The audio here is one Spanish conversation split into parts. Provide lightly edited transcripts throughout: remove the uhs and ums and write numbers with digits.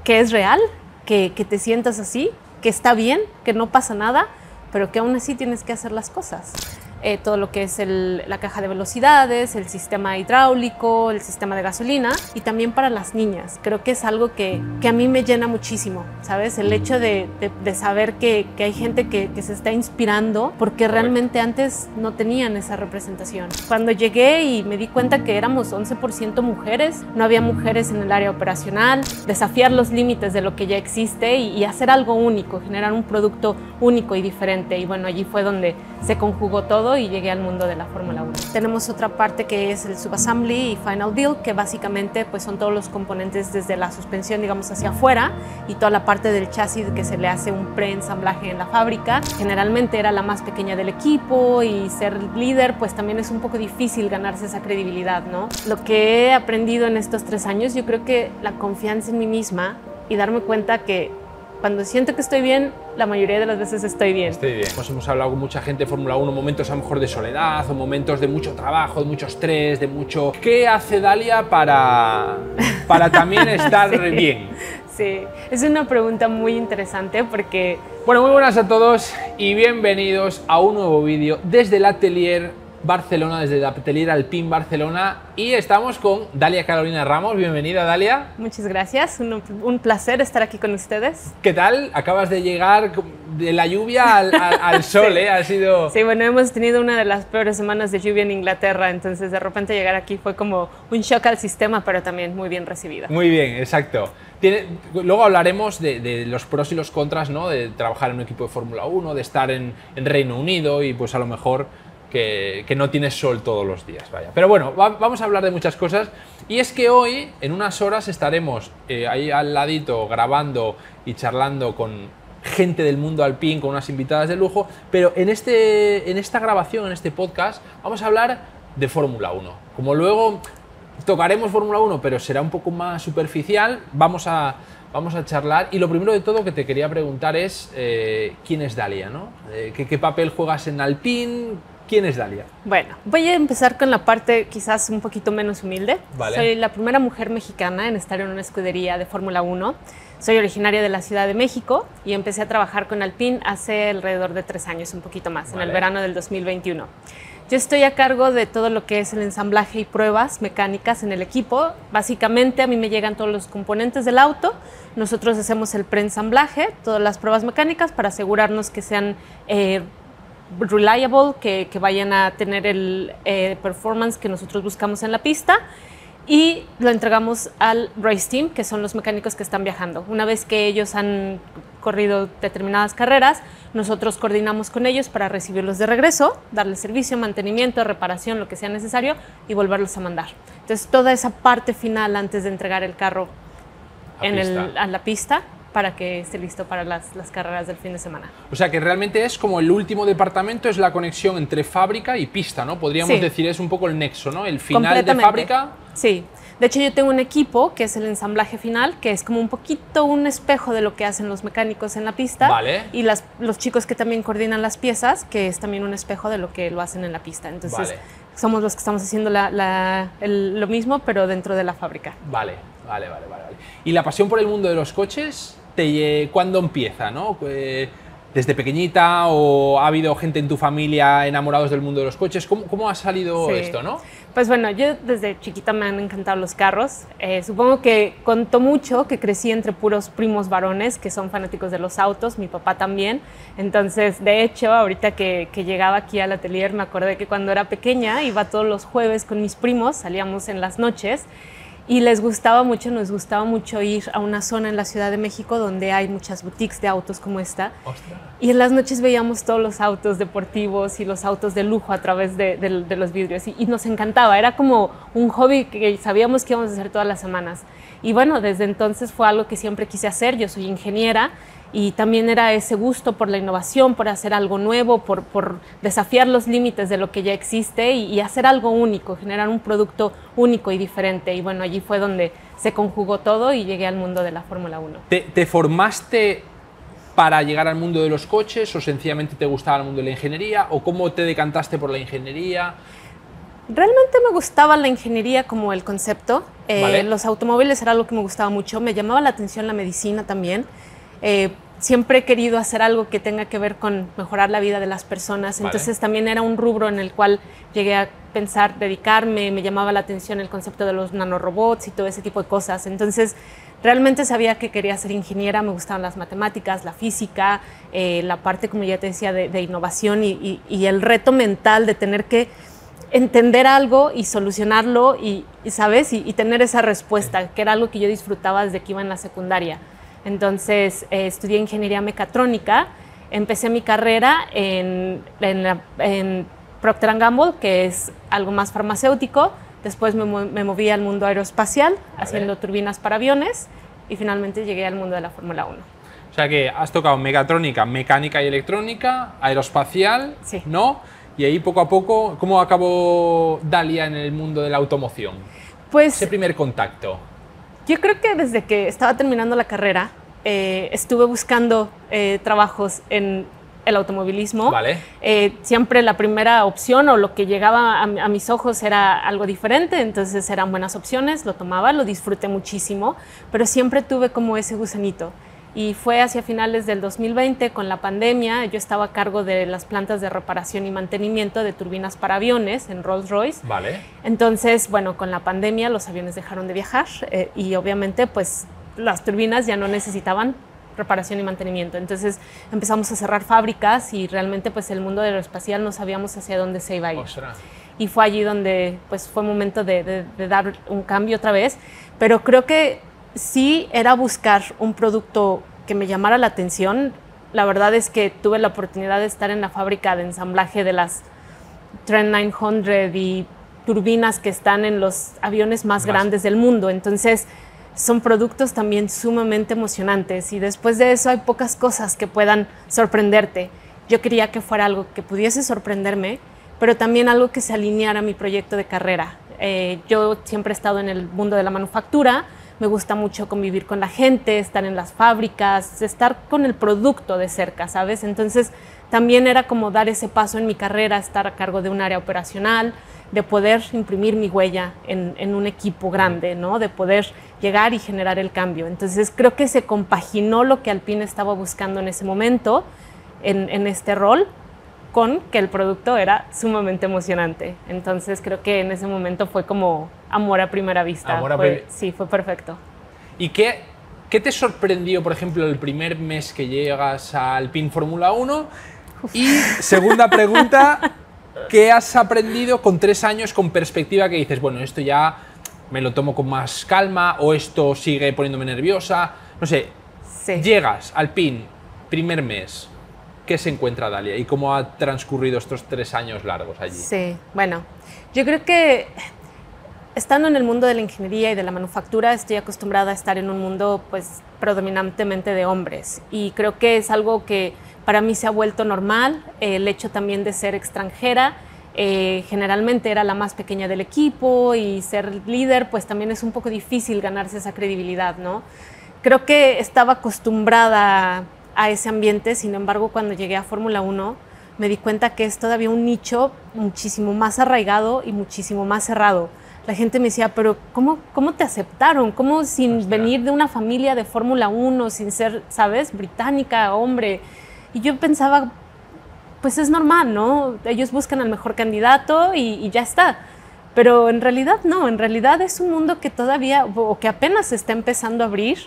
que es real, que te sientas así, que está bien, que no pasa nada, pero que aún así tienes que hacer las cosas. Todo lo que es la caja de velocidades, el sistema hidráulico, el sistema de gasolina, y también para las niñas. Creo que es algo que a mí me llena muchísimo, ¿sabes? El hecho de saber que hay gente que se está inspirando, porque realmente antes no tenían esa representación. Cuando llegué y me di cuenta que éramos 11% mujeres, no había mujeres en el área operacional, desafiar los límites de lo que ya existe y hacer algo único, generar un producto único y diferente. Y bueno, allí fue donde se conjugó todo y llegué al mundo de la Fórmula 1. Tenemos otra parte que es el subassembly y final build, que básicamente pues son todos los componentes desde la suspensión, digamos, hacia afuera, y toda la parte del chasis que se le hace un preensamblaje en la fábrica. Generalmente era la más pequeña del equipo y ser líder pues también es un poco difícil ganarse esa credibilidad, ¿no? Lo que he aprendido en estos 3 años, yo creo que la confianza en mí misma y darme cuenta que cuando siento que estoy bien, la mayoría de las veces estoy bien. Estoy bien. Pues hemos hablado con mucha gente de Fórmula 1, momentos a lo mejor de soledad o momentos de mucho trabajo, de mucho estrés, de mucho... ¿Qué hace Dalia para también estar bien? Sí, es una pregunta muy interesante porque... Bueno, muy buenas a todos y bienvenidos a un nuevo vídeo desde el Atelier Barcelona, desde el Atelier Alpine Barcelona, y estamos con Dalia Carolina Ramos. Bienvenida, Dalia. Muchas gracias, un placer estar aquí con ustedes. ¿Qué tal? Acabas de llegar de la lluvia al sol, sí. ¿eh? Ha sido... Sí, bueno, hemos tenido una de las peores semanas de lluvia en Inglaterra, entonces de repente llegar aquí fue como un shock al sistema, pero también muy bien recibida. Muy bien, exacto. Luego hablaremos de los pros y los contras, ¿no? De trabajar en un equipo de Fórmula 1, de estar en Reino Unido y pues a lo mejor que no tienes sol todos los días, vaya. Pero bueno, vamos a hablar de muchas cosas, y es que hoy, en unas horas, estaremos ahí al ladito grabando y charlando con gente del mundo alpín, con unas invitadas de lujo, pero en esta grabación, en este podcast, vamos a hablar de Fórmula 1. Como luego tocaremos Fórmula 1, pero será un poco más superficial, vamos a charlar, y lo primero de todo que te quería preguntar es ¿quién es Dalia, ¿no? ¿Qué papel juegas en Alpine? ¿Quién es Dalia? Bueno, voy a empezar con la parte quizás un poquito menos humilde. Vale. Soy la primera mujer mexicana en estar en una escudería de Fórmula 1. Soy originaria de la Ciudad de México y empecé a trabajar con Alpine hace alrededor de 3 años, un poquito más, Vale. en el verano del 2021. Yo estoy a cargo de todo lo que es el ensamblaje y pruebas mecánicas en el equipo. Básicamente a mí me llegan todos los componentes del auto, nosotros hacemos el preensamblaje, todas las pruebas mecánicas para asegurarnos que sean reliable, que vayan a tener el performance que nosotros buscamos en la pista, y lo entregamos al race team, que son los mecánicos que están viajando. Una vez que ellos han corrido determinadas carreras, nosotros coordinamos con ellos para recibirlos de regreso, darles servicio, mantenimiento, reparación, lo que sea necesario, y volverlos a mandar. Entonces toda esa parte final antes de entregar el carro a la pista, para que esté listo para las carreras del fin de semana. O sea que realmente es como el último departamento, es la conexión entre fábrica y pista, ¿no? Podríamos decir, es un poco el nexo, ¿no? El final de fábrica. Sí. De hecho, yo tengo un equipo que es el ensamblaje final, que es como un poquito un espejo de lo que hacen los mecánicos en la pista. Vale. Y los chicos que también coordinan las piezas, que es también un espejo de lo que lo hacen en la pista. Entonces, vale, somos los que estamos haciendo lo mismo, pero dentro de la fábrica. Vale. ¿Y la pasión por el mundo de los coches, cuándo empieza, no? ¿Desde pequeñita o ha habido gente en tu familia enamorados del mundo de los coches? ¿Cómo ha salido esto, no? Pues bueno, yo desde chiquita me han encantado los carros. Supongo que contó mucho que crecí entre puros primos varones que son fanáticos de los autos, mi papá también. Entonces, de hecho, ahorita que llegaba aquí al atelier, me acordé que cuando era pequeña iba todos los jueves con mis primos, salíamos en las noches, y nos gustaba mucho ir a una zona en la Ciudad de México donde hay muchas boutiques de autos como esta. ¡Ostras! Y en las noches veíamos todos los autos deportivos y los autos de lujo a través de los vidrios, y nos encantaba. Era como un hobby que sabíamos que íbamos a hacer todas las semanas. Y bueno, desde entonces fue algo que siempre quise hacer. Yo soy ingeniera y también era ese gusto por la innovación, por hacer algo nuevo, por desafiar los límites de lo que ya existe y hacer algo único, generar un producto único y diferente. Y bueno, allí fue donde se conjugó todo y llegué al mundo de la Fórmula 1. ¿Te formaste para llegar al mundo de los coches o sencillamente te gustaba el mundo de la ingeniería? ¿O cómo te decantaste por la ingeniería? Realmente me gustaba la ingeniería como el concepto. Vale. Los automóviles era algo que me gustaba mucho. Me llamaba la atención la medicina también. Siempre he querido hacer algo que tenga que ver con mejorar la vida de las personas. Vale. Entonces también era un rubro en el cual llegué a pensar dedicarme. Me llamaba la atención el concepto de los nanorobots y todo ese tipo de cosas. Entonces realmente sabía que quería ser ingeniera. Me gustaban las matemáticas, la física, la parte, como ya te decía, de innovación y el reto mental de tener que entender algo y solucionarlo ¿sabes? Y tener esa respuesta, que era algo que yo disfrutaba desde que iba en la secundaria. Entonces, estudié ingeniería mecatrónica, empecé mi carrera en Procter & Gamble, que es algo más farmacéutico. Después me moví al mundo aeroespacial, haciendo turbinas para aviones, y finalmente llegué al mundo de la Fórmula 1. O sea que has tocado mecatrónica, mecánica y electrónica, aeroespacial, Sí. ¿no? Y ahí poco a poco, ¿cómo acabó Dalia en el mundo de la automoción? Pues Ese primer contacto. yo creo que desde que estaba terminando la carrera, estuve buscando trabajos en el automovilismo. Vale. Siempre la primera opción o lo que llegaba a mis ojos era algo diferente, entonces eran buenas opciones, lo tomaba, lo disfruté muchísimo, pero siempre tuve como ese gusanito. Y fue hacia finales del 2020, con la pandemia. Yo estaba a cargo de las plantas de reparación y mantenimiento de turbinas para aviones en Rolls-Royce. Vale. Entonces, bueno, con la pandemia los aviones dejaron de viajar y obviamente pues las turbinas ya no necesitaban reparación y mantenimiento. Entonces empezamos a cerrar fábricas y realmente pues el mundo aeroespacial no sabíamos hacia dónde se iba a ir. Ostras. Y fue allí donde pues fue momento de dar un cambio otra vez, pero creo que sí era buscar un producto que me llamara la atención. La verdad es que tuve la oportunidad de estar en la fábrica de ensamblaje de las Trent 900 y turbinas que están en los aviones más grandes del mundo. Entonces son productos también sumamente emocionantes y después de eso hay pocas cosas que puedan sorprenderte. Yo quería que fuera algo que pudiese sorprenderme, pero también algo que se alineara a mi proyecto de carrera. Yo siempre he estado en el mundo de la manufactura. Me gusta mucho convivir con la gente, estar en las fábricas, estar con el producto de cerca, ¿sabes? Entonces también era como dar ese paso en mi carrera, estar a cargo de un área operacional, de poder imprimir mi huella en un equipo grande, ¿no? De poder llegar y generar el cambio. Entonces creo que se compaginó lo que Alpine estaba buscando en ese momento, en este rol, con que el producto era sumamente emocionante. Entonces creo que en ese momento fue como amor a primera vista. Sí, fue perfecto. ¿Y qué te sorprendió, por ejemplo, el primer mes que llegas a Alpine Fórmula 1? Y segunda pregunta, ¿qué has aprendido con 3 años con perspectiva que dices, bueno, esto ya me lo tomo con más calma o esto sigue poniéndome nerviosa? No sé, sí. Llegas al Alpine, primer mes. ¿Qué se encuentra Dalia y cómo ha transcurrido estos 3 años largos allí? Sí, bueno, yo creo que estando en el mundo de la ingeniería y de la manufactura estoy acostumbrada a estar en un mundo pues predominantemente de hombres y creo que es algo que para mí se ha vuelto normal, el hecho también de ser extranjera. Generalmente era la más pequeña del equipo y ser líder pues también es un poco difícil ganarse esa credibilidad, ¿no? Creo que estaba acostumbrada a ese ambiente, sin embargo, cuando llegué a Fórmula 1 me di cuenta que es todavía un nicho muchísimo más arraigado y muchísimo más cerrado. La gente me decía, pero ¿cómo te aceptaron? ¿Cómo sin venir de una familia de Fórmula 1, sin ser, ¿sabes?, británica, hombre? Y yo pensaba, pues es normal, ¿no? Ellos buscan al mejor candidato y ya está. Pero en realidad no, en realidad es un mundo que todavía, o que apenas se está empezando a abrir,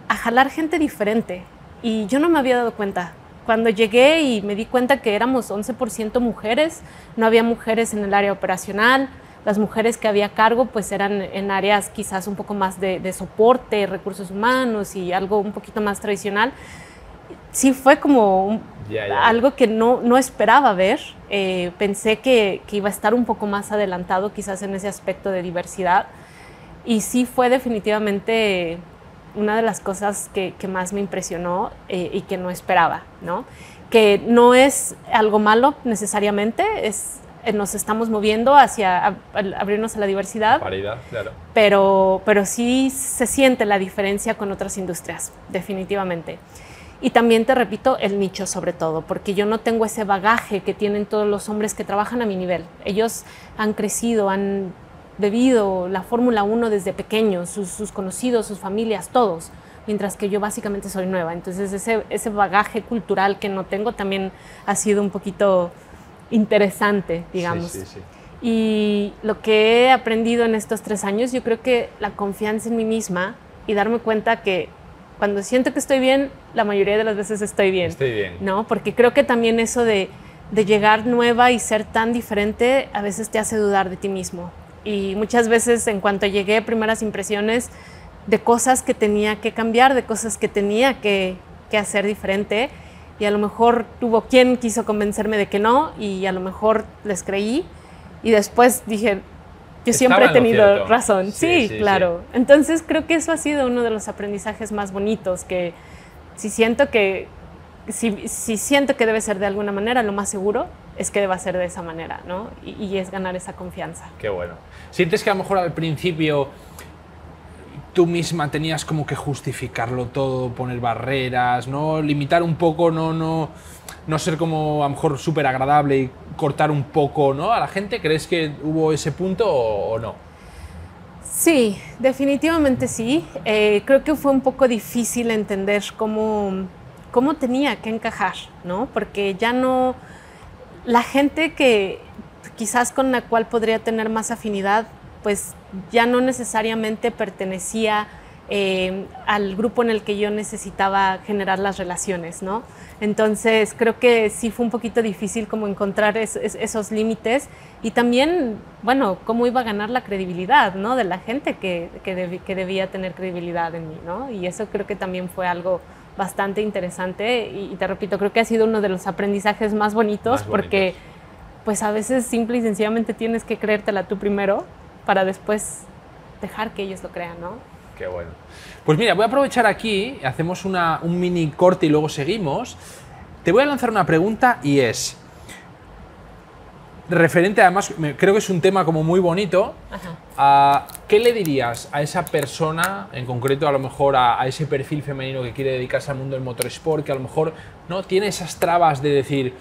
a jalar gente diferente. Y yo no me había dado cuenta. Cuando llegué y me di cuenta que éramos 11% mujeres, no había mujeres en el área operacional, las mujeres que había a cargo pues eran en áreas quizás un poco más de soporte, recursos humanos y algo un poquito más tradicional. Sí fue como algo que no esperaba ver. Pensé que iba a estar un poco más adelantado quizás en ese aspecto de diversidad y sí fue definitivamente una de las cosas que más me impresionó y que no esperaba, ¿no? Que no es algo malo necesariamente, nos estamos moviendo hacia abrirnos a la diversidad. Paridad, claro. Pero sí se siente la diferencia con otras industrias, definitivamente. Y también te repito, el nicho sobre todo, porque yo no tengo ese bagaje que tienen todos los hombres que trabajan a mi nivel. Ellos han crecido, han bebido la Fórmula 1 desde pequeños, sus conocidos, sus familias, todos, mientras que yo básicamente soy nueva. Entonces ese bagaje cultural que no tengo también ha sido un poquito interesante, digamos. Sí, sí, sí. Y lo que he aprendido en estos 3 años, yo creo que la confianza en mí misma y darme cuenta que cuando siento que estoy bien, la mayoría de las veces estoy bien. Estoy bien. ¿No? Porque creo que también eso de llegar nueva y ser tan diferente a veces te hace dudar de ti mismo. Y muchas veces en cuanto llegué, primeras impresiones de cosas que tenía que cambiar, de cosas que tenía que hacer diferente. Y a lo mejor tuvo quien quiso convencerme de que no y a lo mejor les creí. Y después dije, yo siempre he tenido razón. Sí, claro. Sí. Entonces creo que eso ha sido uno de los aprendizajes más bonitos, que si siento que debe ser de alguna manera, lo más seguro es que deba ser de esa manera, ¿no? Y es ganar esa confianza. Qué bueno. ¿Sientes que a lo mejor al principio tú misma tenías como que justificarlo todo, poner barreras, ¿no? Limitar un poco, no ser como a lo mejor súper agradable y cortar un poco, ¿no?, a la gente? ¿Crees que hubo ese punto o no? Sí, definitivamente sí. Creo que fue un poco difícil entender cómo tenía que encajar, ¿no? Porque ya no... La gente que quizás con la cual podría tener más afinidad, pues ya no necesariamente pertenecía al grupo en el que yo necesitaba generar las relaciones, ¿no? Entonces creo que sí fue un poquito difícil como encontrar esos límites y también, bueno, cómo iba a ganar la credibilidad, ¿no?, de la gente que debía tener credibilidad en mí, ¿no? Y eso creo que también fue algo bastante interesante y te repito, creo que ha sido uno de los aprendizajes más bonitos porque pues a veces simple y sencillamente tienes que creértela tú primero para después dejar que ellos lo crean, ¿no? Qué bueno. Pues mira, voy a aprovechar aquí, hacemos un mini corte y luego seguimos. Te voy a lanzar una pregunta y es referente, además, creo que es un tema como muy bonito. ¿Qué le dirías a esa persona, en concreto a lo mejor a ese perfil femenino que quiere dedicarse al mundo del motorsport, que a lo mejor no tiene esas trabas de decir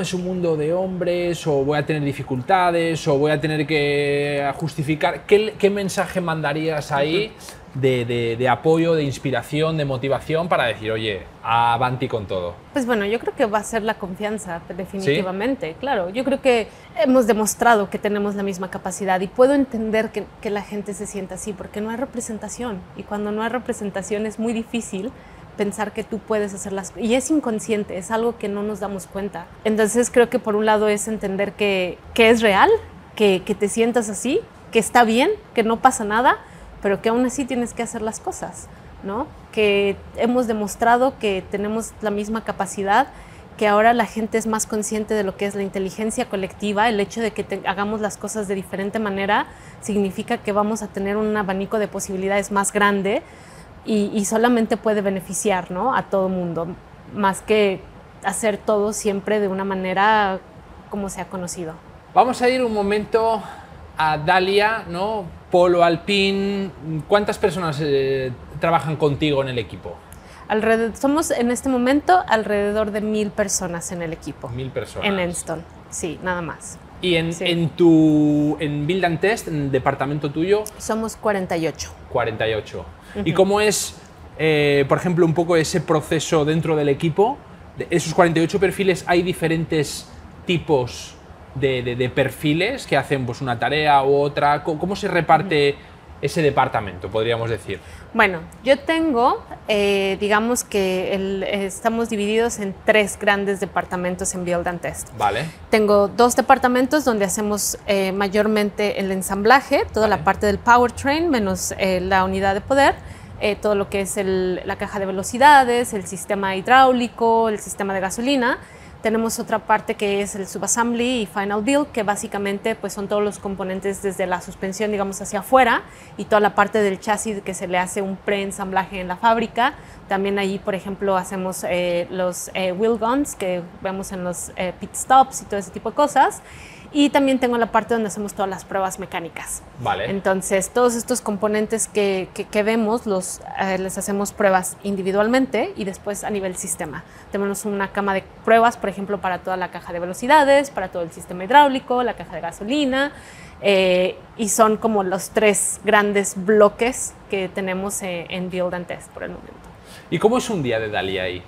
es un mundo de hombres, o voy a tener dificultades, o voy a tener que justificar? ¿Qué mensaje mandarías ahí de apoyo, de inspiración, de motivación para decir, oye, avanti con todo? Pues bueno, yo creo que va a ser la confianza, definitivamente. ¿Sí? Claro, yo creo que hemos demostrado que tenemos la misma capacidad y puedo entender que la gente se sienta así porque no hay representación, y cuando no hay representación es muy difícil pensar que tú puedes hacer las cosas, y es inconsciente, es algo que no nos damos cuenta. Entonces creo que por un lado es entender que es real, que te sientas así, que está bien, que no pasa nada, pero que aún así tienes que hacer las cosas, ¿no? Que hemos demostrado que tenemos la misma capacidad, que ahora la gente es más consciente de lo que es la inteligencia colectiva. El hecho de que hagamos las cosas de diferente manera significa que vamos a tener un abanico de posibilidades más grande y solamente puede beneficiar, ¿no?, a todo mundo, más que hacer todo siempre de una manera como se ha conocido. Vamos a ir un momento a Dalia, ¿no? Polo Alpine. ¿Cuántas personas trabajan contigo en el equipo? Somos en este momento alrededor de 1000 personas en el equipo. 1000 personas. En Enstone, sí, nada más. ¿Y en Build and Test, en el departamento tuyo? Somos 48. 48. ¿Y cómo es, por ejemplo, un poco ese proceso dentro del equipo? De esos 48 perfiles, ¿hay diferentes tipos de perfiles que hacen pues una tarea u otra? ¿Cómo se reparte ese departamento, podríamos decir? Bueno, yo tengo, digamos que estamos divididos en 3 grandes departamentos en Build and Test. Vale. Tengo 2 departamentos donde hacemos mayormente el ensamblaje, toda la parte del powertrain, menos la unidad de poder, todo lo que es la caja de velocidades, el sistema hidráulico, el sistema de gasolina. Tenemos otra parte que es el subassembly y final build, que básicamente pues, son todos los componentes desde la suspensión, digamos, hacia afuera, y toda la parte del chasis que se le hace un preensamblaje en la fábrica. También allí, por ejemplo, hacemos los wheel guns que vemos en los pit stops y todo ese tipo de cosas. Y también tengo la parte donde hacemos todas las pruebas mecánicas. Vale. Entonces, todos estos componentes que vemos, les hacemos pruebas individualmente y después a nivel sistema. Tenemos una cama de pruebas, por ejemplo, para toda la caja de velocidades, para todo el sistema hidráulico, la caja de gasolina, y son como los 3 grandes bloques que tenemos en Build and Test por el momento. ¿Y cómo es un día de Dalia ahí?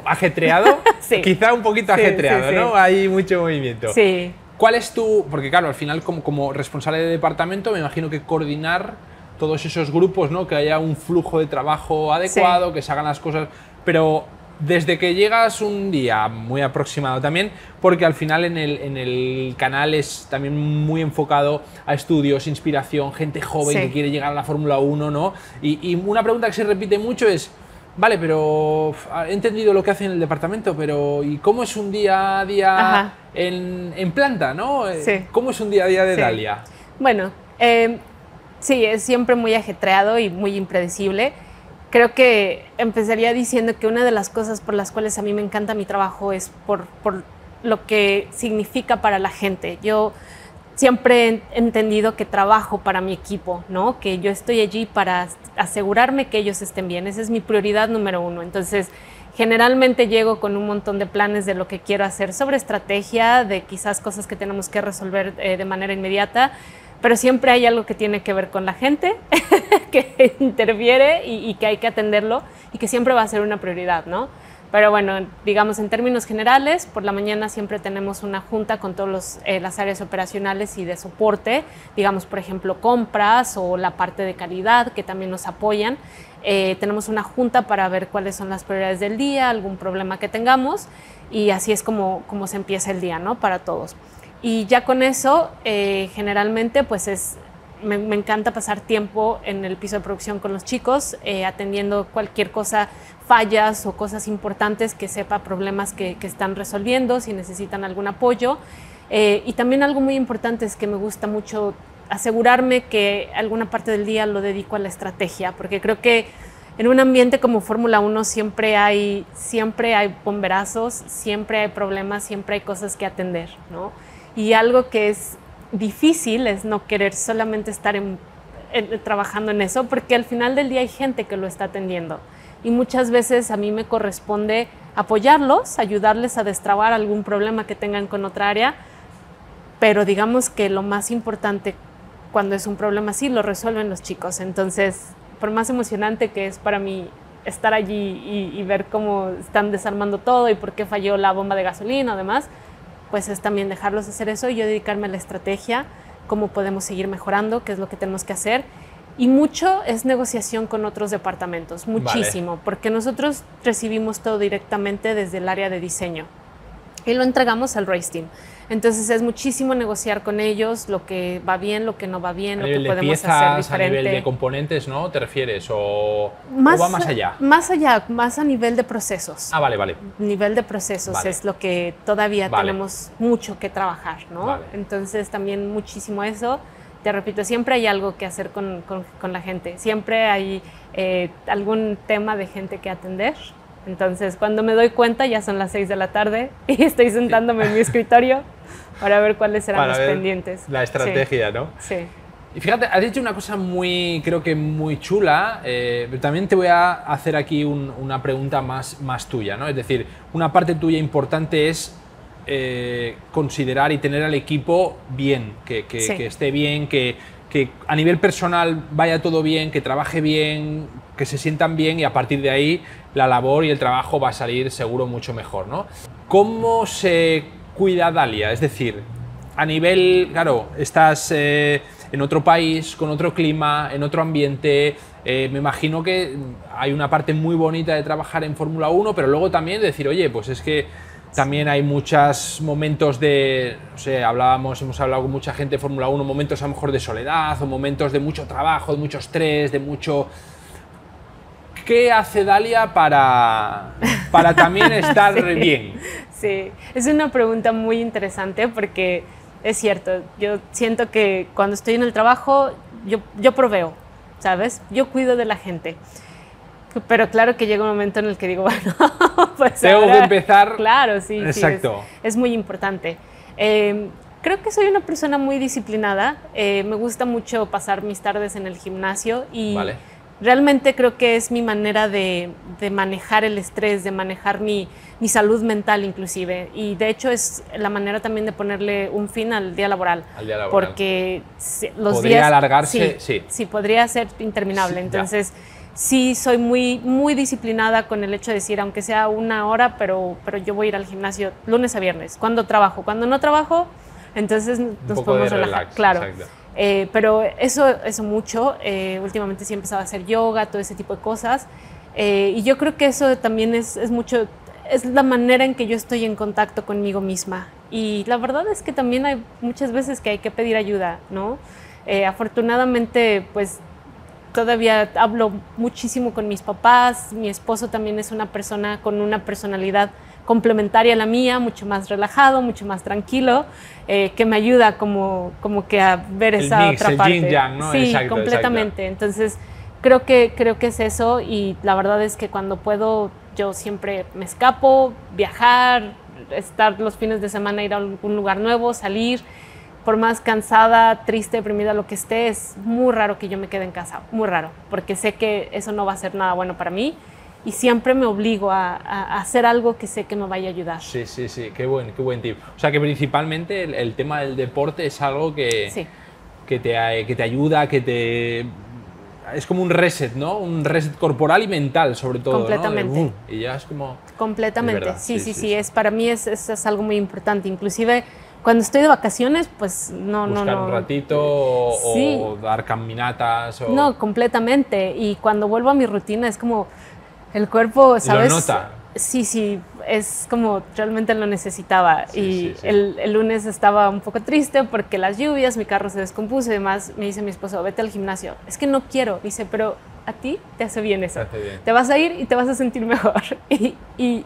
¿Ajetreado? Sí. Quizá un poquito ajetreado, sí. ¿no? Hay mucho movimiento. Sí. ¿Cuál es tu...? Porque claro, al final como responsable de departamento me imagino que coordinar todos esos grupos, ¿no? Que haya un flujo de trabajo adecuado, que se hagan las cosas, pero desde que llegas un día muy aproximado también, porque al final en el canal es también muy enfocado a estudios, inspiración, gente joven que quiere llegar a la Fórmula 1, ¿no? Y una pregunta que se repite mucho es, vale, pero he entendido lo que hace en el departamento, pero ¿y cómo es un día a día en planta, ¿no? Sí. ¿Cómo es un día a día de Dalia? Bueno, sí, es siempre muy ajetreado y muy impredecible. Creo que empezaría diciendo que una de las cosas por las cuales a mí me encanta mi trabajo es por lo que significa para la gente. Yo siempre he entendido que trabajo para mi equipo, ¿no? Que yo estoy allí para asegurarme que ellos estén bien. Esa es mi prioridad número 1. Entonces, generalmente llego con un montón de planes de lo que quiero hacer sobre estrategia, de quizás cosas que tenemos que resolver de manera inmediata, pero siempre hay algo que tiene que ver con la gente que interfiere y que hay que atenderlo y que siempre va a ser una prioridad, ¿no? Pero bueno, digamos en términos generales, por la mañana siempre tenemos una junta con todas las áreas operacionales y de soporte, digamos por ejemplo compras o la parte de calidad que también nos apoyan. Tenemos una junta para ver cuáles son las prioridades del día, algún problema que tengamos y así es como se empieza el día, ¿no? Para todos. Y ya con eso, generalmente, pues me encanta pasar tiempo en el piso de producción con los chicos, atendiendo cualquier cosa, fallas o cosas importantes que sepa, problemas que están resolviendo, si necesitan algún apoyo. Y también algo muy importante es que me gusta mucho asegurarme que alguna parte del día lo dedico a la estrategia, porque creo que en un ambiente como Fórmula 1 siempre hay bomberazos, siempre hay problemas, siempre hay cosas que atender, ¿no? Y algo que es difícil es no querer solamente estar trabajando en eso, porque al final del día hay gente que lo está atendiendo. Y muchas veces a mí me corresponde apoyarlos, ayudarles a destrabar algún problema que tengan con otra área, pero digamos que lo más importante cuando es un problema así lo resuelven los chicos. Entonces, por más emocionante que es para mí estar allí y ver cómo están desarmando todo y por qué falló la bomba de gasolina, además, pues es también dejarlos hacer eso y yo dedicarme a la estrategia, cómo podemos seguir mejorando, qué es lo que tenemos que hacer. Y mucho es negociación con otros departamentos, muchísimo, porque nosotros recibimos todo directamente desde el área de diseño y lo entregamos al Race Team. Entonces es muchísimo negociar con ellos lo que va bien, lo que no va bien, lo que podemos hacer diferente. A nivel de componentes, ¿no? ¿Te refieres? ¿O va más allá? Más allá, más a nivel de procesos. Ah, vale. Nivel de procesos es lo que todavía tenemos mucho que trabajar, ¿no? Entonces también muchísimo eso. Te repito, siempre hay algo que hacer con la gente. Siempre hay algún tema de gente que atender. Entonces, cuando me doy cuenta, ya son las 6 de la tarde y estoy sentándome en mi escritorio para ver cuáles serán los pendientes. La estrategia, ¿no? Sí. Y fíjate, has dicho una cosa creo que muy chula, pero también te voy a hacer aquí una pregunta más tuya, ¿no? Es decir, una parte tuya importante es considerar y tener al equipo bien, que esté bien, que a nivel personal vaya todo bien, que trabaje bien, que se sientan bien y a partir de ahí la labor y el trabajo va a salir seguro mucho mejor, ¿no? ¿Cómo se cuida Dalia? Es decir, a nivel, claro, estás en otro país, con otro clima, en otro ambiente, me imagino que hay una parte muy bonita de trabajar en Fórmula 1, pero luego también decir, oye, pues es que también hay muchos momentos de, no sé, hemos hablado con mucha gente de Fórmula 1, momentos a lo mejor de soledad o momentos de mucho trabajo, de mucho estrés, de mucho... ¿Qué hace Dalia para también estar bien? Sí, es una pregunta muy interesante porque es cierto, yo siento que cuando estoy en el trabajo yo proveo, ¿sabes? Yo cuido de la gente. Pero claro que llega un momento en el que digo, bueno, pues tengo que empezar. Claro, sí. Exacto. Sí, es muy importante. Creo que soy una persona muy disciplinada. Me gusta mucho pasar mis tardes en el gimnasio y Vale. realmente creo que es mi manera de manejar el estrés, de manejar mi salud mental inclusive. Y de hecho es la manera también de ponerle un fin al día laboral. Al día laboral. Porque los podría días... alargarse, Sí, podría ser interminable. Sí, entonces... Sí, soy muy disciplinada con el hecho de decir, aunque sea 1 hora, pero yo voy a ir al gimnasio lunes a viernes. Cuando trabajo, cuando no trabajo, entonces nos podemos relajar. Relax, claro. Exacto. Pero eso mucho. Últimamente sí he empezado a hacer yoga, todo ese tipo de cosas. Y yo creo que eso también es mucho, es la manera en que yo estoy en contacto conmigo misma. Y la verdad es que también hay muchas veces que hay que pedir ayuda, ¿no? Afortunadamente, pues todavía hablo muchísimo con mis papás. Mi esposo también es una persona con una personalidad complementaria a la mía, mucho más relajado, mucho más tranquilo, que me ayuda como que a ver esa mix, otra el parte. yin yang, ¿no? Sí, Exacto, completamente. exacto. Entonces, creo que es eso y la verdad es que cuando puedo, yo siempre me escapo, viajar, estar los fines de semana, ir a algún lugar nuevo, salir. Por más cansada, triste, deprimida, lo que esté, es muy raro que yo me quede en casa, muy raro, porque sé que eso no va a ser nada bueno para mí y siempre me obligo a hacer algo que sé que me vaya a ayudar. Sí, qué buen tip. O sea que principalmente el tema del deporte es algo que, Sí. que te ayuda, es como un reset, ¿no? Un reset corporal y mental, sobre todo, Completamente. ¿no? Y ya es como... Completamente, Es verdad, sí. Para mí es algo muy importante, inclusive cuando estoy de vacaciones, pues no. Buscar un ratito o dar caminatas. O... No, completamente. Y cuando vuelvo a mi rutina es como el cuerpo, ¿sabes? Lo nota. Sí, es como realmente lo necesitaba. Sí. El lunes estaba un poco triste porque las lluvias, mi carro se descompuso y demás. Me dice mi esposo, vete al gimnasio. Es que no quiero. Dice, pero a ti te hace bien eso. Te hace bien. Te vas a ir y te vas a sentir mejor. Y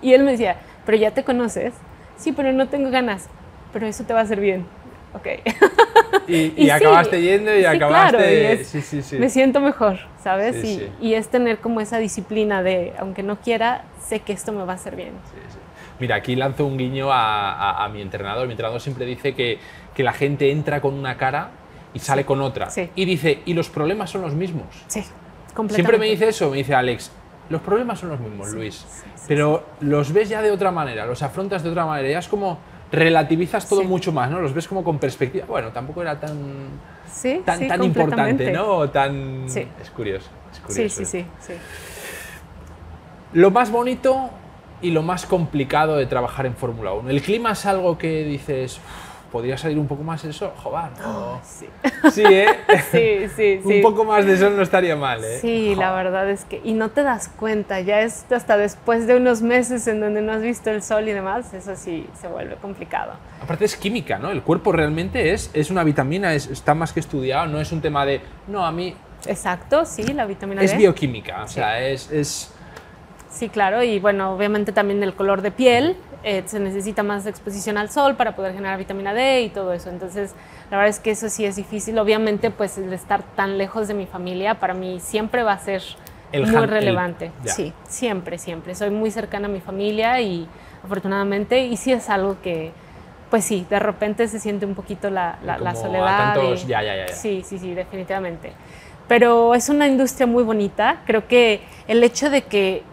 él me decía, pero ya te conoces. Sí, pero no tengo ganas. Pero eso te va a hacer bien. Ok. Y acabaste yendo y acabaste... Claro, Sí. Me siento mejor, ¿sabes? Sí. Y es tener como esa disciplina de, aunque no quiera, sé que esto me va a hacer bien. Sí. Mira, aquí lanzo un guiño a mi entrenador. Mi entrenador siempre dice que la gente entra con una cara y sale con otra. Sí. Y dice, y los problemas son los mismos. Sí, completamente. Siempre me dice eso, me dice Alex, los problemas son los mismos, Luis, pero los ves ya de otra manera, los afrontas de otra manera, ya es como relativizas todo mucho más, ¿no? Los ves como con perspectiva. Bueno, tampoco era tan importante, ¿no? Es curioso. Sí. Lo más bonito y lo más complicado de trabajar en Fórmula 1. ¿El clima es algo que dices, podría salir un poco más el sol? Joder, no. Sí. Sí, ¿eh? Sí. Un poco más de sol no estaría mal, ¿eh? Sí, la verdad es que... Y no te das cuenta, ya es hasta después de unos meses en donde no has visto el sol y demás, eso sí se vuelve complicado. Aparte es química, ¿no? El cuerpo realmente es una vitamina, está más que estudiado, no es un tema de... No, a mí... Exacto, sí, la vitamina D. Es bioquímica, o sea, es... Sí, claro, y bueno, obviamente también el color de piel, se necesita más exposición al sol para poder generar vitamina D y todo eso. Entonces, la verdad es que eso sí es difícil. Obviamente, pues el estar tan lejos de mi familia, para mí siempre va a ser muy relevante. Sí, siempre. Soy muy cercana a mi familia y afortunadamente, y sí es algo que, pues sí, de repente se siente un poquito la soledad. Ya. Sí, definitivamente. Pero es una industria muy bonita. Creo que el hecho de que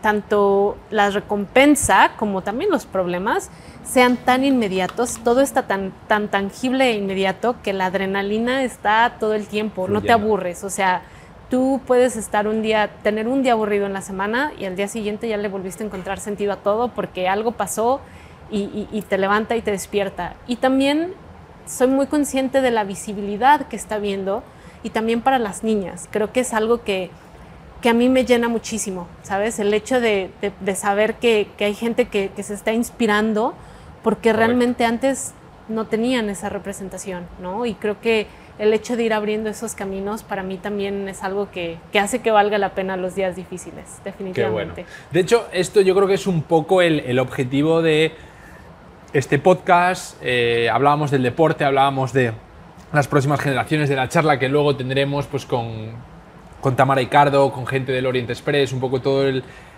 tanto la recompensa como también los problemas sean tan inmediatos, todo está tan tangible e inmediato que la adrenalina está todo el tiempo, no te aburres, o sea, tú puedes tener un día aburrido en la semana y al día siguiente ya le volviste a encontrar sentido a todo porque algo pasó y te levanta y te despierta. Y también soy muy consciente de la visibilidad que está habiendo y también para las niñas, creo que es algo que a mí me llena muchísimo, ¿sabes? El hecho de saber que hay gente que se está inspirando porque realmente antes no tenían esa representación, ¿no? Y creo que el hecho de ir abriendo esos caminos para mí también es algo que hace que valga la pena los días difíciles, definitivamente. Qué bueno. De hecho, esto yo creo que es un poco el objetivo de este podcast. Hablábamos del deporte, hablábamos de las próximas generaciones, de la charla que luego tendremos pues con Tamara Icardo, con gente del Orient Express, un poco todo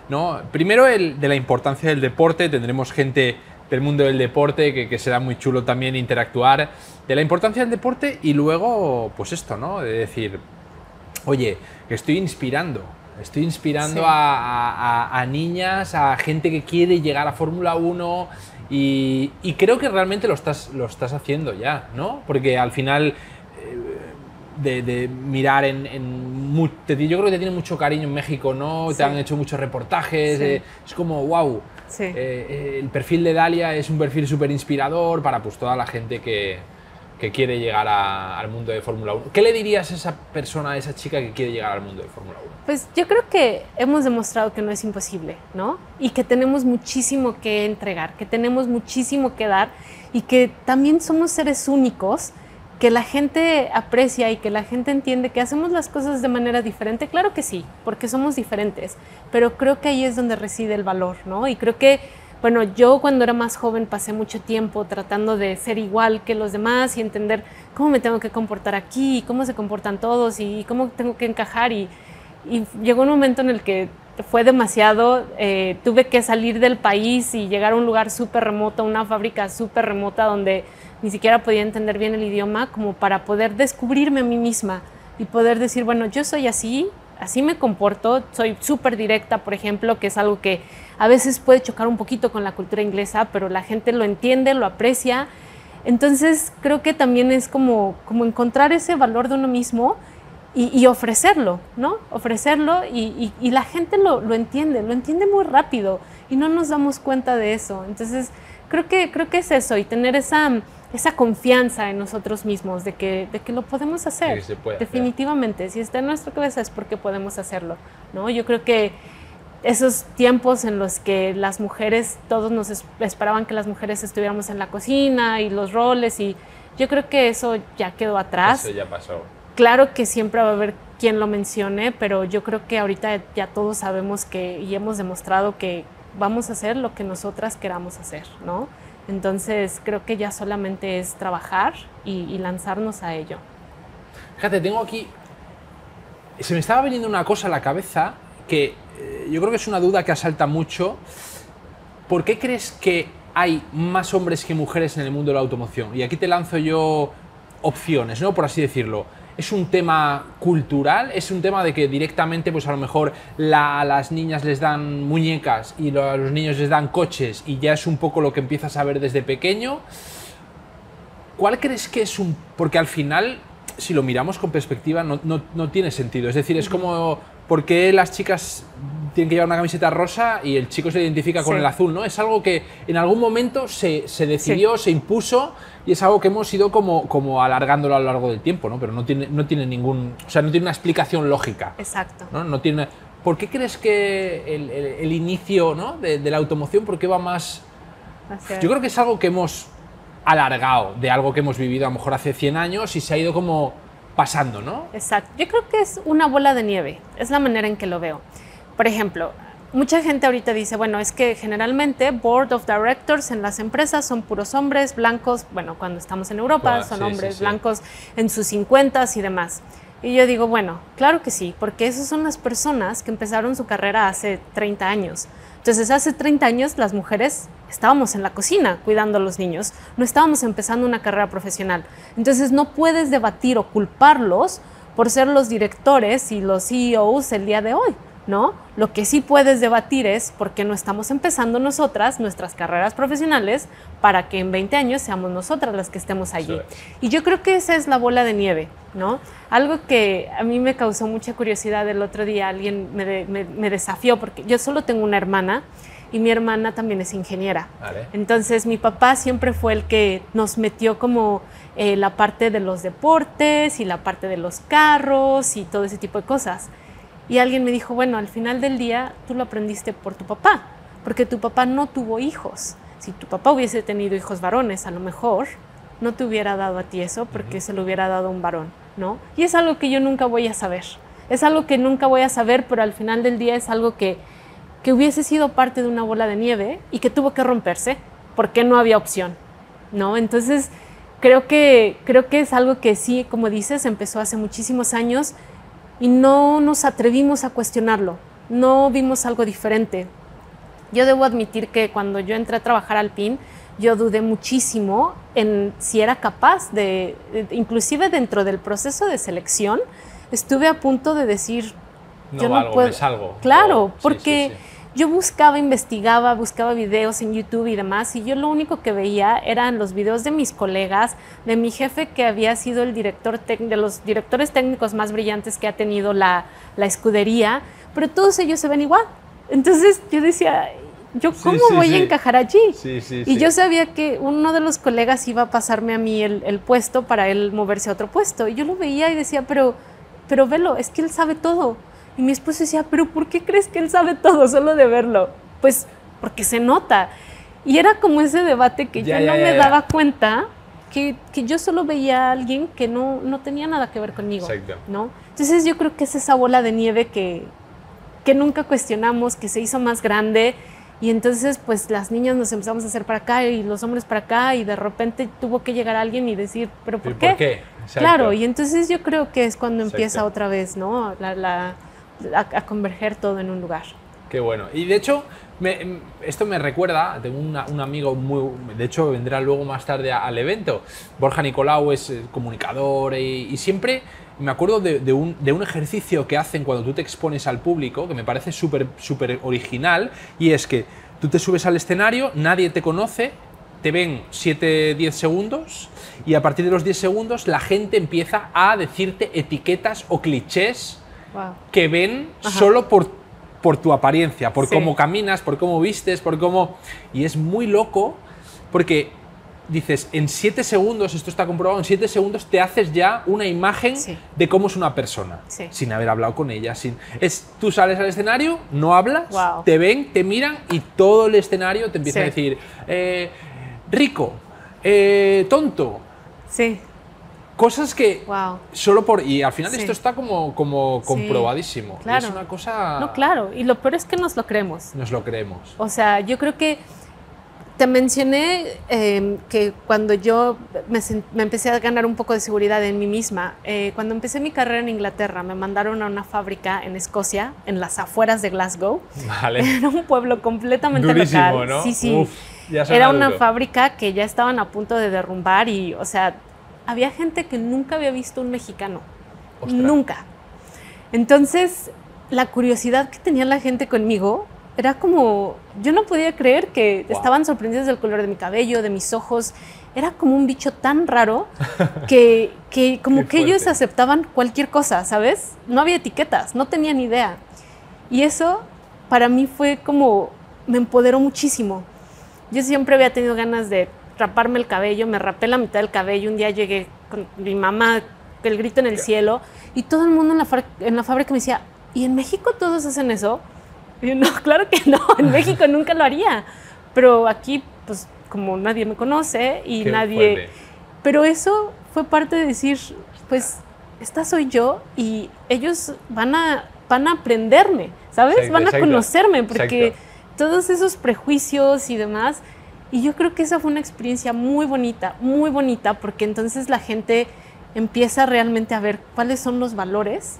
¿no? Primero de la importancia del deporte, tendremos gente del mundo del deporte, que será muy chulo también interactuar, de la importancia del deporte y luego, pues esto, ¿no? De decir, oye, que estoy inspirando Sí. a niñas, a gente que quiere llegar a Fórmula 1 y creo que realmente lo estás haciendo ya, ¿no? Porque al final de mirar yo creo que te tienen mucho cariño en México, ¿no? Sí. Te han hecho muchos reportajes, Sí. es como, wow, Sí. el perfil de Dalia es un perfil súper inspirador para pues toda la gente que quiere llegar al mundo de Fórmula 1. ¿Qué le dirías a esa persona, a esa chica que quiere llegar al mundo de Fórmula 1? Pues yo creo que hemos demostrado que no es imposible, ¿no? Y que tenemos muchísimo que entregar, que tenemos muchísimo que dar y que también somos seres únicos, que la gente aprecia y que la gente entiende que hacemos las cosas de manera diferente. Claro que sí, porque somos diferentes, pero creo que ahí es donde reside el valor, ¿no? Y creo que, bueno, yo cuando era más joven pasé mucho tiempo tratando de ser igual que los demás y entender cómo me tengo que comportar aquí, cómo se comportan todos y cómo tengo que encajar y llegó un momento en el que fue demasiado, tuve que salir del país y llegar a un lugar súper remoto, una fábrica súper remota donde ni siquiera podía entender bien el idioma, como para poder descubrirme a mí misma y poder decir, bueno, yo soy así, así me comporto, soy súper directa, por ejemplo, que es algo que a veces puede chocar un poquito con la cultura inglesa, pero la gente lo entiende, lo aprecia. Entonces creo que también es como encontrar ese valor de uno mismo y ofrecerlo, ¿no? Ofrecerlo y la gente lo entiende muy rápido y no nos damos cuenta de eso. Entonces creo que es eso y tener esa confianza en nosotros mismos de que lo podemos hacer. De que se puede definitivamente. Hacer. Si está en nuestra cabeza es porque podemos hacerlo, ¿no? Yo creo que esos tiempos en los que las mujeres, todos nos esperaban que las mujeres estuviéramos en la cocina y los roles y yo creo que eso ya quedó atrás. Eso ya pasó. Claro que siempre va a haber quien lo mencione, pero yo creo que ahorita ya todos sabemos que y hemos demostrado que vamos a hacer lo que nosotras queramos hacer, ¿no? Entonces creo que ya solamente es trabajar y lanzarnos a ello. Fíjate, tengo aquí... Se me estaba viniendo una cosa a la cabeza que yo creo que es una duda que asalta mucho. ¿Por qué crees que hay más hombres que mujeres en el mundo de la automoción? Y aquí te lanzo yo opciones, ¿no? Por así decirlo. ¿Es un tema cultural? ¿Es un tema de que directamente, pues a lo mejor a las niñas les dan muñecas y a los niños les dan coches y ya es un poco lo que empiezas a ver desde pequeño? ¿Cuál crees que es un...? Porque al final, si lo miramos con perspectiva, no tiene sentido. Es decir, es como... ¿Por qué las chicas tienen que llevar una camiseta rosa y el chico se identifica con el azul, ¿no? Es algo que en algún momento se decidió, se impuso y es algo que hemos ido como alargándolo a lo largo del tiempo, ¿no? Pero no tiene ningún... O sea, no tiene una explicación lógica. Exacto. No tiene... ¿Por qué crees que el inicio, ¿no? de la automoción, por qué va más...? Yo creo que es algo que hemos alargado de algo que hemos vivido a lo mejor hace 100 años y se ha ido como pasando, ¿no? Exacto. Yo creo que es una bola de nieve, es la manera en que lo veo. Por ejemplo, mucha gente ahorita dice, bueno, es que generalmente Board of Directors en las empresas son puros hombres blancos, bueno, cuando estamos en Europa son hombres blancos en sus 50s y demás. Y yo digo, bueno, claro que sí, porque esas son las personas que empezaron su carrera hace 30 años. Entonces, hace 30 años las mujeres estábamos en la cocina cuidando a los niños, no estábamos empezando una carrera profesional. Entonces, no puedes debatir o culparlos por ser los directores y los CEOs el día de hoy, ¿no? Lo que sí puedes debatir es por qué no estamos empezando nosotras nuestras carreras profesionales para que en 20 años seamos nosotras las que estemos allí. Sí. Y yo creo que esa es la bola de nieve, ¿no? Algo que a mí me causó mucha curiosidad el otro día, alguien me desafió, porque yo solo tengo una hermana y mi hermana también es ingeniera. Vale. Entonces mi papá siempre fue el que nos metió como la parte de los deportes y la parte de los carros y todo ese tipo de cosas. Y alguien me dijo, bueno, al final del día tú lo aprendiste por tu papá, porque tu papá no tuvo hijos. Si tu papá hubiese tenido hijos varones, a lo mejor no te hubiera dado a ti eso porque se lo hubiera dado a un varón, ¿no? Y es algo que yo nunca voy a saber. Es algo que nunca voy a saber, pero al final del día es algo que hubiese sido parte de una bola de nieve y que tuvo que romperse porque no había opción, ¿no? Entonces, creo que es algo que sí, como dices, empezó hace muchísimos años y no nos atrevimos a cuestionarlo, no vimos algo diferente. Yo debo admitir que cuando yo entré a trabajar al PIN, yo dudé muchísimo en si era capaz inclusive dentro del proceso de selección, estuve a punto de decir, No yo valgo, no puedo. me salgo. Claro, Sí, porque yo buscaba, investigaba, buscaba videos en YouTube y demás, y yo lo único que veía eran los videos de mis colegas, de mi jefe que había sido el director de los directores técnicos más brillantes que ha tenido la escudería, pero todos ellos se ven igual. Entonces yo decía, ¿yo cómo voy a encajar allí? Y yo sabía que uno de los colegas iba a pasarme a mí el puesto para él moverse a otro puesto. Y yo lo veía y decía, pero velo, es que él sabe todo. Y mi esposo decía, ¿pero por qué crees que él sabe todo solo de verlo? Pues porque se nota. Y era como ese debate que yo no me daba cuenta que yo solo veía a alguien que no tenía nada que ver conmigo. Exacto. ¿No? Entonces yo creo que es esa bola de nieve que nunca cuestionamos, que se hizo más grande. Y entonces pues las niñas nos empezamos a hacer para acá y los hombres para acá, y de repente tuvo que llegar alguien y decir, ¿pero por qué? ¿Por qué? Claro, y entonces yo creo que es cuando empieza otra vez, ¿no? A converger todo en un lugar. Qué bueno. Y de hecho, esto me recuerda, tengo un amigo de hecho vendrá luego más tarde al evento, Borja Nicolau es comunicador y siempre me acuerdo de un ejercicio que hacen cuando tú te expones al público, que me parece súper original, y es que tú te subes al escenario, nadie te conoce, te ven 7-10 segundos y a partir de los 10 segundos la gente empieza a decirte etiquetas o clichés que ven solo por tu apariencia, por cómo caminas, por cómo vistes, por cómo... Y es muy loco porque dices, en 7 segundos, esto está comprobado, en 7 segundos te haces ya una imagen de cómo es una persona, sin haber hablado con ella. Tú sales al escenario, no hablas, te ven, te miran y todo el escenario te empieza a decir rico, tonto. Cosas que solo por... Y al final esto está como comprobadísimo. Claro. Es una cosa... No, claro. Y lo peor es que nos lo creemos. Nos lo creemos. O sea, yo creo que te mencioné que cuando yo me empecé a ganar un poco de seguridad en mí misma, cuando empecé mi carrera en Inglaterra, me mandaron a una fábrica en Escocia, en las afueras de Glasgow. Era un pueblo completamente durísimo, local. ¿no? Sí. Uf, era una fábrica que ya estaban a punto de derrumbar y, o sea, había gente que nunca había visto un mexicano. Ostras. Nunca. Entonces, la curiosidad que tenía la gente conmigo era como... Yo no podía creer que estaban sorprendidos del color de mi cabello, de mis ojos. Era como un bicho tan raro que como que ellos aceptaban cualquier cosa, ¿sabes? No había etiquetas, no tenían idea. Y eso para mí fue como... Me empoderó muchísimo. Yo siempre había tenido ganas de raparme el cabello, me rapé la mitad del cabello, un día llegué con mi mamá, el grito en el cielo, y todo el mundo en la fábrica me decía, ¿y en México todos hacen eso? Y yo, no, claro que no, en México nunca lo haría, pero aquí, pues, como nadie me conoce y nadie... Pero eso fue parte de decir, pues, esta soy yo y ellos van a aprenderme, ¿sabes? Van a conocerme, porque todos esos prejuicios y demás... Y yo creo que esa fue una experiencia muy bonita, porque entonces la gente empieza realmente a ver cuáles son los valores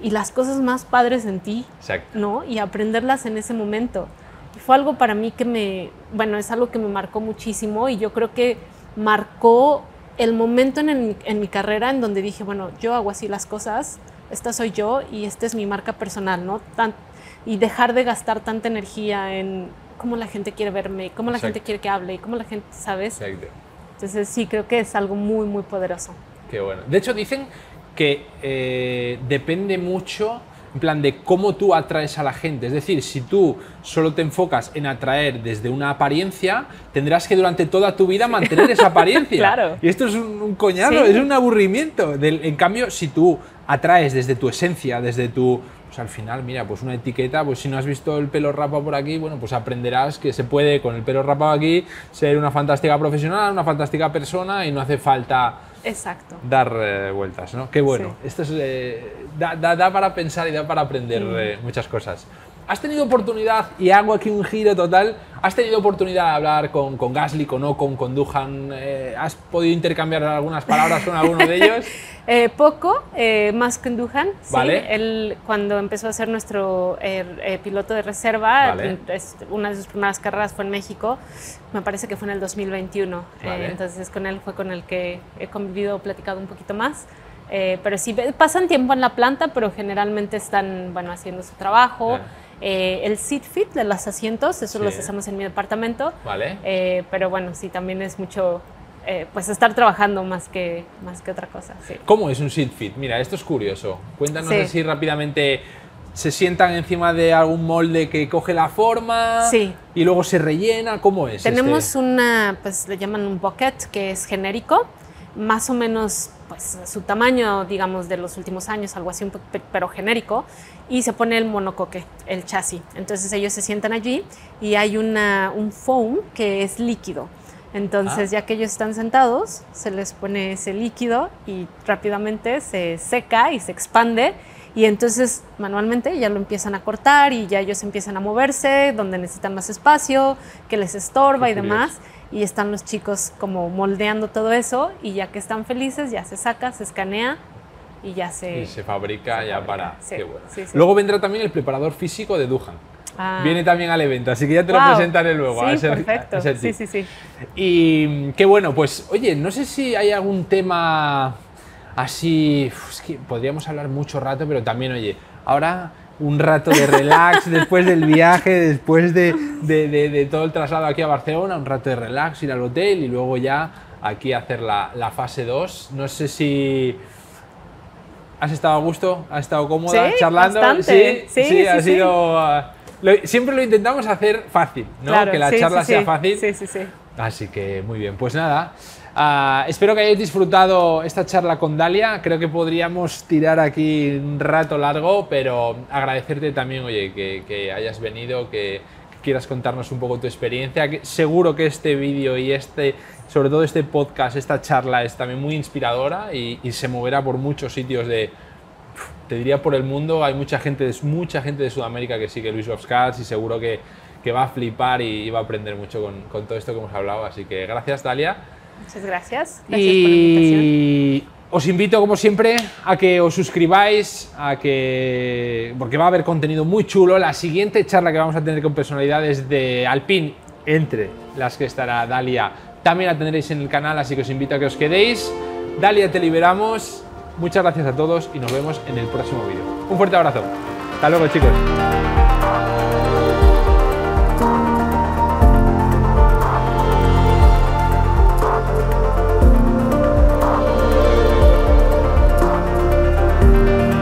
y las cosas más padres en ti, ¿no? Y aprenderlas en ese momento. Y fue algo para mí que es algo que me marcó muchísimo y yo creo que marcó el momento en mi carrera en donde dije, bueno, yo hago así las cosas, esta soy yo y esta es mi marca personal, ¿no? Y dejar de gastar tanta energía en cómo la gente quiere verme, cómo la gente quiere que hable, cómo la gente, ¿sabes? Entonces sí, creo que es algo muy, muy poderoso. Qué bueno. De hecho, dicen que depende mucho, en plan, de cómo tú atraes a la gente. Es decir, si tú solo te enfocas en atraer desde una apariencia, tendrás que durante toda tu vida mantener esa apariencia. Claro. Y esto es un coñazo, es un aburrimiento. En cambio, si tú atraes desde tu esencia, desde tu... Pues al final, mira, pues una etiqueta, pues si no has visto el pelo rapado por aquí, bueno, pues aprenderás que se puede con el pelo rapado aquí ser una fantástica profesional, una fantástica persona y no hace falta dar vueltas, ¿no? Qué bueno. Esto es, da para pensar y da para aprender muchas cosas. ¿has tenido oportunidad, y hago aquí un giro total, has tenido oportunidad de hablar con Gasly, con Ocon, con Doohan? ¿Has podido intercambiar algunas palabras con alguno de ellos? Poco, más con Doohan. Vale. Sí, él cuando empezó a ser nuestro piloto de reserva, Vale. una de sus primeras carreras fue en México, me parece que fue en el 2021. Vale. Entonces con él fue con el que he convivido, platicado un poquito más. Pero sí, pasan tiempo en la planta, pero generalmente están, bueno, haciendo su trabajo. El seat fit de los asientos, eso los hacemos en mi departamento. Vale. Pero bueno, sí, también es mucho pues estar trabajando más que otra cosa. Sí. ¿Cómo es un seat fit? Mira, esto es curioso. Cuéntanos Sí. así rápidamente. ¿Se sientan encima de algún molde que coge la forma? Sí. ¿Y luego se rellena? ¿Cómo es? Tenemos una, pues le llaman un bucket, que es genérico, más o menos pues su tamaño, digamos, de los últimos años, algo así, pero genérico, y se pone el monocoque, el chasis. Entonces ellos se sientan allí y hay un foam que es líquido. Entonces ya que ellos están sentados, se les pone ese líquido y rápidamente se seca y se expande. Y entonces manualmente ya lo empiezan a cortar y ya ellos empiezan a moverse donde necesitan más espacio, que les estorba y demás. Y están los chicos como moldeando todo eso y ya que están felices ya se saca, se escanea y ya se fabrica ya para... Sí, Qué bueno. sí, sí. Luego vendrá también el preparador físico de Doohan. Ah. Viene también al evento, así que ya te lo presentaré luego. Sí, a ese, perfecto. a ese Sí, tip. sí, sí. Y qué bueno, pues oye, no sé si hay algún tema así, es que podríamos hablar mucho rato, pero también, oye, ahora un rato de relax después del viaje, después de todo el traslado aquí a Barcelona, un rato de relax, ir al hotel y luego ya aquí hacer la fase 2. No sé si has estado a gusto, has estado cómoda Sí, charlando. bastante. Sí, ha sí, sido... siempre lo intentamos hacer fácil, ¿no? Claro, Que la sí, charla sí, sea sí. fácil. Sí, sí, sí. Así que muy bien, pues nada, espero que hayáis disfrutado esta charla con Dalia. Creo que podríamos tirar aquí un rato largo, pero agradecerte también, oye, que hayas venido, que quieras contarnos un poco tu experiencia. Seguro que este vídeo y sobre todo este podcast, esta charla es también muy inspiradora y se moverá por muchos sitios te diría por el mundo. Hay mucha gente de Sudamérica que sigue Luis Bobcats y seguro que va a flipar y va a aprender mucho con todo esto que hemos hablado. Así que gracias, Dalia. Muchas gracias. Gracias por la invitación. Y os invito, como siempre, a que os suscribáis, porque va a haber contenido muy chulo. La siguiente charla que vamos a tener con personalidades de Alpine, entre las que estará Dalia, también la tendréis en el canal, así que os invito a que os quedéis. Dalia, te liberamos. Muchas gracias a todos y nos vemos en el próximo vídeo. Un fuerte abrazo. Hasta luego, chicos.